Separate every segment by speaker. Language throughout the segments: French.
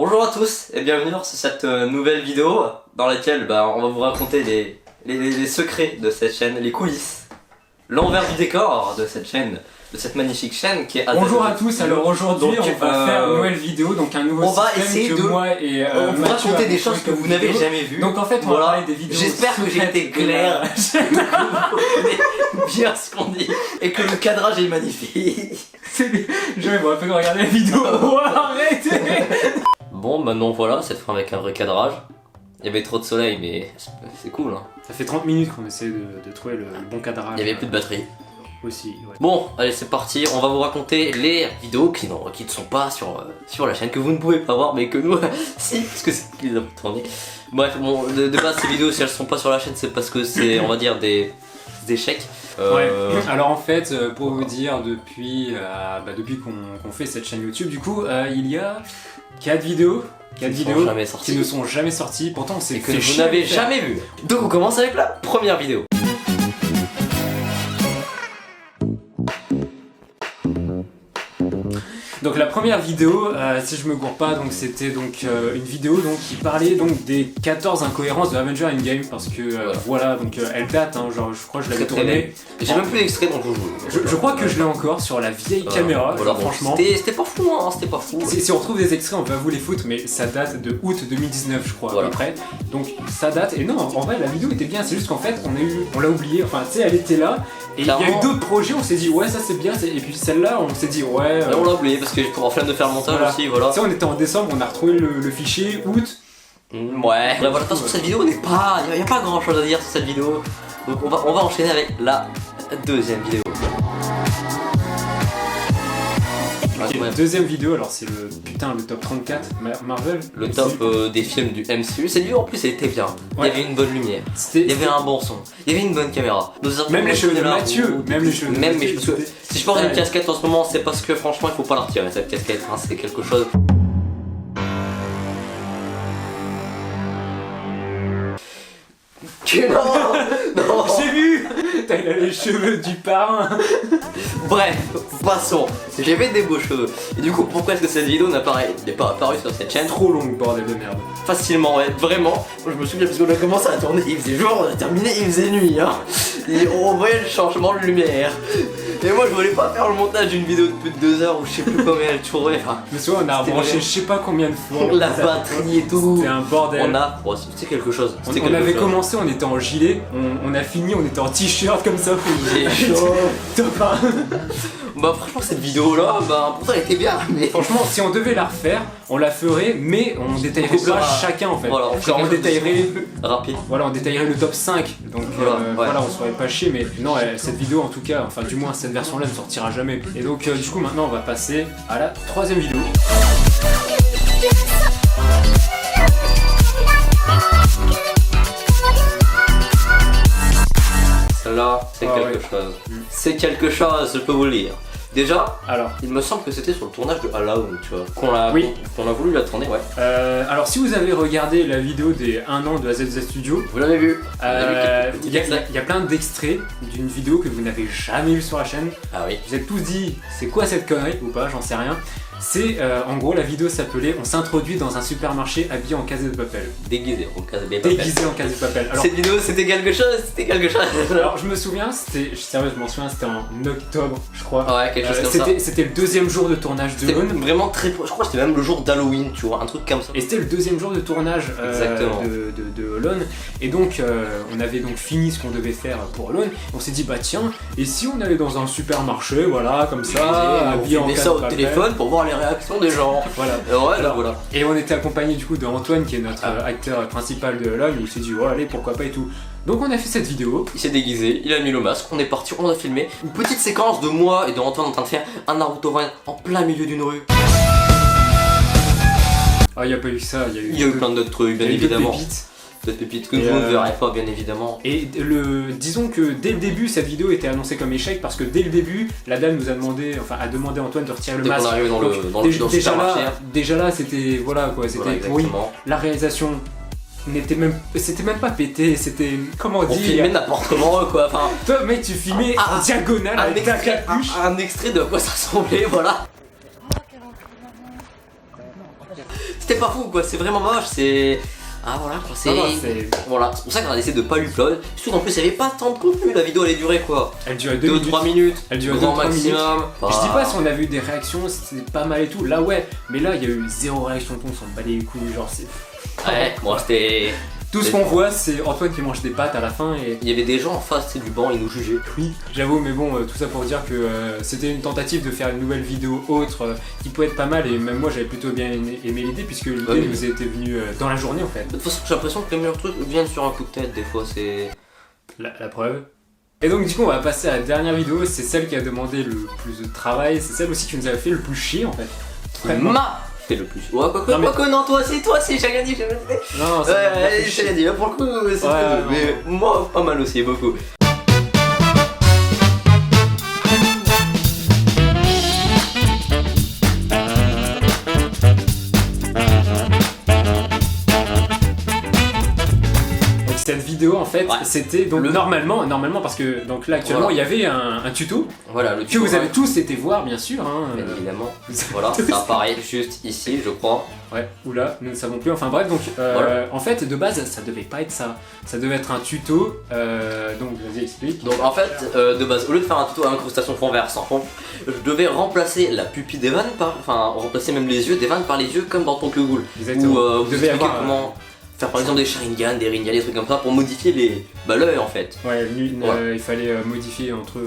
Speaker 1: Bonjour à tous et bienvenue sur cette nouvelle vidéo dans laquelle on va vous raconter les secrets de cette chaîne, les coulisses, l'envers du décor de cette chaîne, de cette magnifique chaîne qui est
Speaker 2: Bonjour à tous, alors aujourd'hui on va faire une nouvelle vidéo, donc un nouveau système que moi et
Speaker 1: on va raconter des choses que vous n'avez jamais vues.
Speaker 2: Donc en fait on va parler des vidéos.
Speaker 1: J'espère que j'ai été clair, que vous comprenez bien ce qu'on dit et que le cadrage est magnifique.
Speaker 2: Je vais un peu regarder la vidéo. Oh, arrêtez.
Speaker 1: Bon maintenant voilà, cette fois avec un vrai cadrage. Il y avait trop de soleil mais c'est cool hein.
Speaker 2: Ça fait 30 minutes qu'on essaie de trouver le bon cadrage.
Speaker 1: Il y avait plus de batterie.
Speaker 2: Aussi, ouais.
Speaker 1: Bon, allez c'est parti, on va vous raconter les vidéos qui ne sont pas sur la chaîne, que vous ne pouvez pas voir, mais que nous, si, parce que c'est qui les a tournées. Bref, bon, de base ces vidéos, si elles sont pas sur la chaîne, c'est parce que c'est, on va dire, des échecs.
Speaker 2: Ouais, alors en fait, pour vous dire, depuis qu'on fait cette chaîne YouTube, du coup, il y a 4 vidéos. 4 vidéos qui ne sont jamais sorties, pourtant on s'est fait
Speaker 1: que vous n'avez jamais vu. Donc on commence avec la première vidéo.
Speaker 2: Donc la première vidéo, si je me gourre pas, donc c'était donc une vidéo donc qui parlait donc des 14 incohérences de Avengers Endgame parce que voilà donc elle date hein, genre je crois que je l'avais tournée.
Speaker 1: J'ai même plus d'extrait donc
Speaker 2: je crois que je l'ai encore sur la vieille caméra,
Speaker 1: voilà,
Speaker 2: genre, franchement.
Speaker 1: C'était pas fou hein, c'était pas fou.
Speaker 2: Si on retrouve des extraits on va vous les foutre mais ça date de août 2019 je crois à peu près. Donc ça date et non en vrai la vidéo était bien, c'est juste qu'en fait on l'a oublié, enfin tu sais elle était là. Et il y a eu d'autres projets, on s'est dit ouais ça c'est bien, et puis celle-là on s'est dit ouais...
Speaker 1: on l'a oublié parce que pour en flemme de faire le montage aussi, voilà.
Speaker 2: Tu sais on était en décembre, on a retrouvé le fichier, août.
Speaker 1: Ouais, voilà, de toute façon cette vidéo n'est pas... Il n'y a pas grand chose à dire sur cette vidéo. Donc on va enchaîner avec la deuxième vidéo.
Speaker 2: Okay, deuxième vidéo, alors c'est le top 34 Marvel.
Speaker 1: Le top des films du MCU. Cette vidéo en plus elle était bien. Il y avait une bonne lumière, il y avait un bon son, il y avait une bonne caméra.
Speaker 2: Même les cheveux de Mathieu, même les cheveux.
Speaker 1: Même mes cheveux. Si je porte une casquette en ce moment, c'est parce que franchement il faut pas la retirer cette casquette, hein, c'est quelque chose. Non,
Speaker 2: j'ai vu. T'as les cheveux du parrain.
Speaker 1: Bref, passons. J'avais des beaux cheveux. Et du coup, pourquoi est-ce que cette vidéo n'est pas apparue sur cette chaîne?
Speaker 2: Trop longue, bordel de merde.
Speaker 1: Facilement, ouais, vraiment. Je me souviens parce qu'on a commencé à tourner, il faisait jour, on a terminé, il faisait nuit, hein. Et on voyait le changement de lumière. Et moi je voulais pas faire le montage d'une vidéo de plus de 2 heures où je sais plus combien elle tournait. Enfin,
Speaker 2: mais soit on a branché je sais pas combien de fois.
Speaker 1: La batterie et tout.
Speaker 2: C'était un bordel.
Speaker 1: C'était quelque chose.
Speaker 2: On avait commencé, on était en gilet, on a fini, on était en t-shirt comme ça.
Speaker 1: J'ai chaud.
Speaker 2: Top 1.
Speaker 1: Bah franchement cette vidéo là, pourtant elle était bien. Mais
Speaker 2: franchement si on devait la refaire, on la ferait mais on détaillerait pas chacun en fait.
Speaker 1: Voilà,
Speaker 2: on détaillerait
Speaker 1: rapide.
Speaker 2: Voilà, on détaillerait le top 5. Donc voilà, on serait pas chier mais non cette vidéo en tout cas, enfin du moins cette version là ne sortira jamais. Et donc du coup maintenant on va passer à la troisième vidéo.
Speaker 1: Celle-là, c'est quelque chose. C'est quelque chose, je peux vous le dire. Déjà,
Speaker 2: alors,
Speaker 1: il me semble que c'était sur le tournage de Alone, tu vois, qu'on a voulu la tourner, ouais.
Speaker 2: Alors si vous avez regardé la vidéo des 1 an de AZZ Studio,
Speaker 1: vous l'avez vu.
Speaker 2: Il y a plein d'extraits d'une vidéo que vous n'avez jamais vue sur la chaîne.
Speaker 1: Ah oui.
Speaker 2: Vous êtes tous dit, c'est quoi cette connerie ou pas, j'en sais rien. C'est en gros la vidéo s'appelait on s'introduit dans un supermarché habillé en casé de papel.
Speaker 1: Déguisé en casé de papel.
Speaker 2: Déguisé en casé de papel. Alors,
Speaker 1: cette vidéo c'était quelque chose,
Speaker 2: Alors je me souviens, c'était en octobre je crois.
Speaker 1: Ouais, quelque chose comme ça.
Speaker 2: C'était le deuxième jour de tournage de Lone.
Speaker 1: Vraiment très, je crois que c'était même le jour d'Halloween, tu vois, un truc comme ça.
Speaker 2: Et c'était le deuxième jour de tournage de Lone. Et donc on avait donc fini ce qu'on devait faire pour Lone. On s'est dit bah tiens, et si on allait dans un supermarché, voilà, comme ça, habillé en casé de papel.
Speaker 1: Téléphone pour voir les réactions des gens.
Speaker 2: Voilà.
Speaker 1: Voilà.
Speaker 2: Et on était accompagné du coup de Antoine qui est notre acteur principal de Lone. Il s'est dit oh allez pourquoi pas et tout. Donc on a fait cette vidéo.
Speaker 1: Il s'est déguisé, il a mis le masque, on est parti, on a filmé une petite séquence de moi et de Antoine en train de faire un Naruto Run en plein milieu d'une rue.
Speaker 2: Ah il y a pas eu ça,
Speaker 1: il y a eu plein d'autres trucs bien évidemment. D'autres pépites que vous ne verrez pas bien évidemment.
Speaker 2: Et disons que dès le début cette vidéo était annoncée comme échec parce que dès le début la dame nous a demandé, a demandé à Antoine de retirer le masque. Déjà là c'était voilà quoi, c'était pourri. La réalisation c'était même pas pété, c'était comment dire.
Speaker 1: On filmait n'importe comment quoi. Enfin,
Speaker 2: toi mec tu filmais en diagonale avec ta capuche.
Speaker 1: Un extrait de quoi ça ressemblait, voilà. c'était pas fou quoi, c'est vraiment moche, c'est... Ah voilà quoi, c'est... Voilà, c'est pour ça qu'on a décidé de pas l'upload. Surtout qu'en plus il y avait pas tant de contenu, la vidéo elle durait quoi.
Speaker 2: Elle durait 2-3
Speaker 1: minutes.
Speaker 2: Elle durait
Speaker 1: grand
Speaker 2: 2-3 minutes.
Speaker 1: maximum.
Speaker 2: Je dis pas si on a vu des réactions, c'était pas mal et tout, là ouais, mais là il y a eu 0 réaction, on s'en bat les couilles, genre c'est...
Speaker 1: Ouais, moi c'était...
Speaker 2: Tout ce qu'on voit, c'est Antoine qui mange des pâtes à la fin et...
Speaker 1: Il y avait des gens en face du banc, ils nous jugeaient.
Speaker 2: Oui, j'avoue, mais bon, tout ça pour dire que c'était une tentative de faire une nouvelle vidéo autre qui peut être pas mal et même moi j'avais plutôt bien aimé l'idée puisque l'idée nous était venue dans la journée en fait.
Speaker 1: De toute façon, j'ai l'impression que les meilleurs trucs viennent sur un coup de tête, des fois c'est...
Speaker 2: La preuve. Et donc du coup on va passer à la dernière vidéo, c'est celle qui a demandé le plus de travail, c'est celle aussi qui nous a fait le plus chier en fait. Vraiment.
Speaker 1: Fait le plus. Ouais, quoi non, toi aussi, j'ai rien dit, j'ai rien dit.
Speaker 2: Non,
Speaker 1: j'ai rien dit, là pour le coup, c'est ouais, mais moi, pas mal aussi, beaucoup.
Speaker 2: Cette vidéo en fait c'était donc normalement parce que donc là actuellement il y avait un tuto
Speaker 1: le
Speaker 2: que vous avez tous été voir bien sûr
Speaker 1: bien évidemment voilà ça apparaît juste ici je crois
Speaker 2: oula nous ne savons plus enfin bref donc en fait de base ça devait pas être ça devait être un tuto donc vas-y explique.
Speaker 1: Donc en fait de base au lieu de faire un tuto à incrustation fond vert sans fond je devais remplacer la pupille d'Evan remplacer même les yeux d'Evan par les yeux comme dans Tokyo Ghoul.
Speaker 2: Exactement.
Speaker 1: Où vous expliquez comment faire par exemple des Sharingan, des Rinnegan, des trucs comme ça pour modifier l'œil en fait.
Speaker 2: Ouais, il fallait modifier entre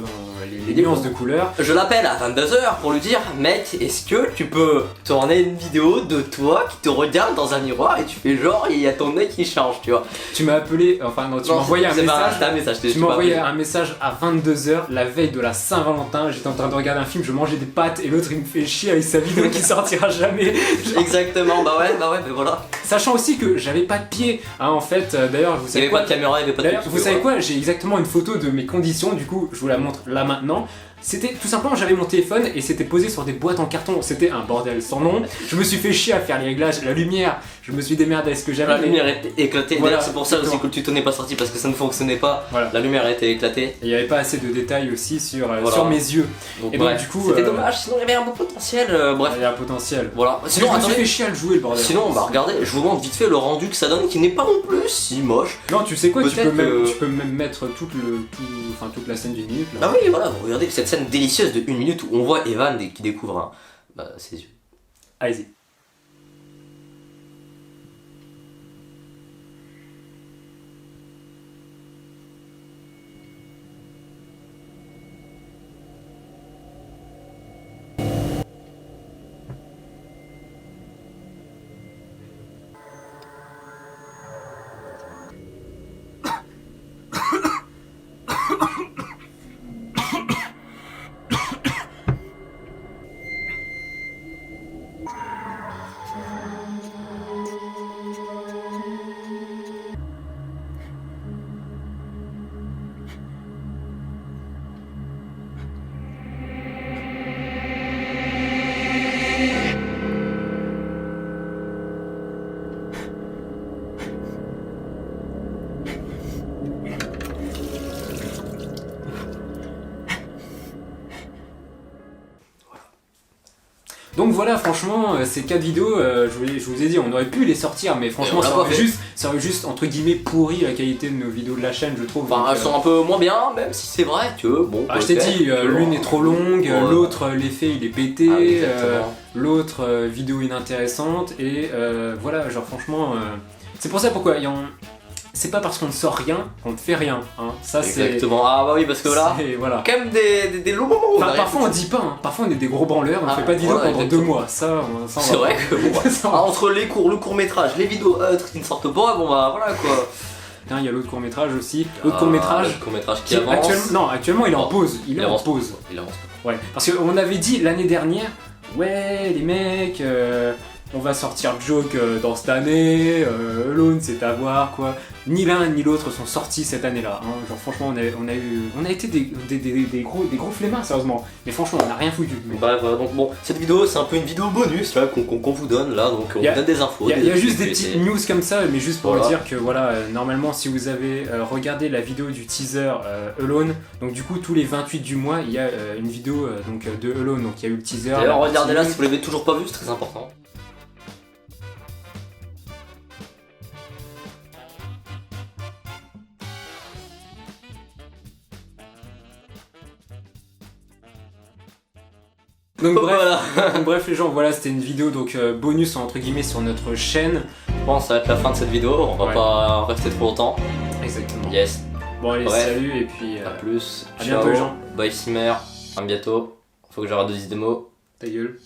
Speaker 2: les nuances de couleurs.
Speaker 1: Je l'appelle à 22h pour lui dire mec, est-ce que tu peux tourner une vidéo de toi qui te regarde dans un miroir et tu fais genre il y a ton œil qui change, tu vois.
Speaker 2: Tu m'as appelé, enfin non, tu m'as envoyé un message. Tu m'as envoyé un message à 22h la veille de la Saint-Valentin, j'étais en train de regarder un film, je mangeais des pâtes et l'autre il me fait chier avec sa vidéo qui sortira jamais.
Speaker 1: Exactement, bah ouais, mais voilà.
Speaker 2: Sachant aussi que j'avais pas de pied, hein, en fait, d'ailleurs vous savez
Speaker 1: quoi, pas de caméra, il y avait pas de
Speaker 2: vous savez quoi, j'ai exactement une photo de mes conditions, du coup je vous la montre là maintenant. C'était tout simplement, j'avais mon téléphone et c'était posé sur des boîtes en carton, c'était un bordel sans nom. Je me suis fait chier à faire les réglages, la lumière, je me suis démerdé avec ce que j'avais.
Speaker 1: La lumière était éclatée,
Speaker 2: voilà,
Speaker 1: d'ailleurs c'est pour ça aussi que le tuto n'est pas sorti parce que ça ne fonctionnait pas.
Speaker 2: Voilà.
Speaker 1: La lumière a été éclatée. Et
Speaker 2: il n'y avait pas assez de détails aussi sur mes yeux.
Speaker 1: Donc, et donc du coup c'était dommage, sinon il y avait un beau potentiel. Bref.
Speaker 2: Il y avait un potentiel.
Speaker 1: Voilà.
Speaker 2: Sinon je me suis fait chier à le jouer le bordel.
Speaker 1: Sinon regardez, je vous montre vite fait le rendu que ça donne qui n'est pas non plus si moche.
Speaker 2: Non tu sais quoi, tu peux même mettre toute la scène d'une minute. Là.
Speaker 1: Ah oui voilà, regardez cette scène délicieuse de 1 minute où on voit Evan qui découvre ses yeux.
Speaker 2: Allez-y. Donc voilà, franchement, ces 4 vidéos, je vous ai dit, on aurait pu les sortir, mais franchement, ça aurait juste, entre guillemets, pourri la qualité de nos vidéos de la chaîne, je trouve.
Speaker 1: Enfin, elles sont un peu moins bien, même si c'est vrai que, bon...
Speaker 2: je t'ai dit, l'une est trop longue, l'autre, l'effet, il est pété, l'autre, vidéo inintéressante, et voilà, genre franchement... c'est pour ça pourquoi c'est pas parce qu'on ne sort rien qu'on ne fait rien, hein. Ça c'est...
Speaker 1: Exactement, ah bah oui parce que là,
Speaker 2: voilà.
Speaker 1: Quand même des longs moments où
Speaker 2: parfois on dit pas, hein. Parfois on est des gros branleurs, on fait pas de vidéo pendant 2 mois, ça
Speaker 1: c'est vrai que bon, entre le court métrage, les vidéos qui ne sortent pas, bon bah voilà quoi.
Speaker 2: Putain, il y a l'autre court métrage aussi, l'autre court métrage
Speaker 1: qui avance.
Speaker 2: Actuellement il est en pause, il avance pas. Ouais, parce qu'on avait dit l'année dernière, ouais les mecs... on va sortir Joke dans cette année, Alone c'est à voir quoi. Ni l'un ni l'autre sont sortis cette année-là. Hein. Genre franchement on a été des gros flemmards sérieusement. Mais franchement on n'a rien foutu. Mais...
Speaker 1: Bref, donc bon, cette vidéo c'est un peu une vidéo bonus là qu'on vous donne là, donc on vous donne des infos.
Speaker 2: Il y a juste des petites news comme ça, mais juste pour vous dire que voilà, normalement si vous avez regardé la vidéo du teaser Alone, donc du coup tous les 28 du mois il y a une vidéo de Alone, donc il y a eu le teaser.
Speaker 1: D'ailleurs regardez là si vous l'avez toujours pas vu, c'est très important.
Speaker 2: Donc bref,
Speaker 1: voilà.
Speaker 2: donc bref les gens, voilà, c'était une vidéo donc bonus entre guillemets sur notre chaîne.
Speaker 1: Je pense que ça va être la fin de cette vidéo, on va pas rester trop longtemps.
Speaker 2: Exactement.
Speaker 1: Yes.
Speaker 2: Bon allez,
Speaker 1: Bref.
Speaker 2: salut et puis
Speaker 1: À plus.
Speaker 2: à
Speaker 1: Ciao.
Speaker 2: bientôt les gens.
Speaker 1: Bye Simer. À bientôt. Faut que j'arrête de dire des mots.
Speaker 2: Ta gueule.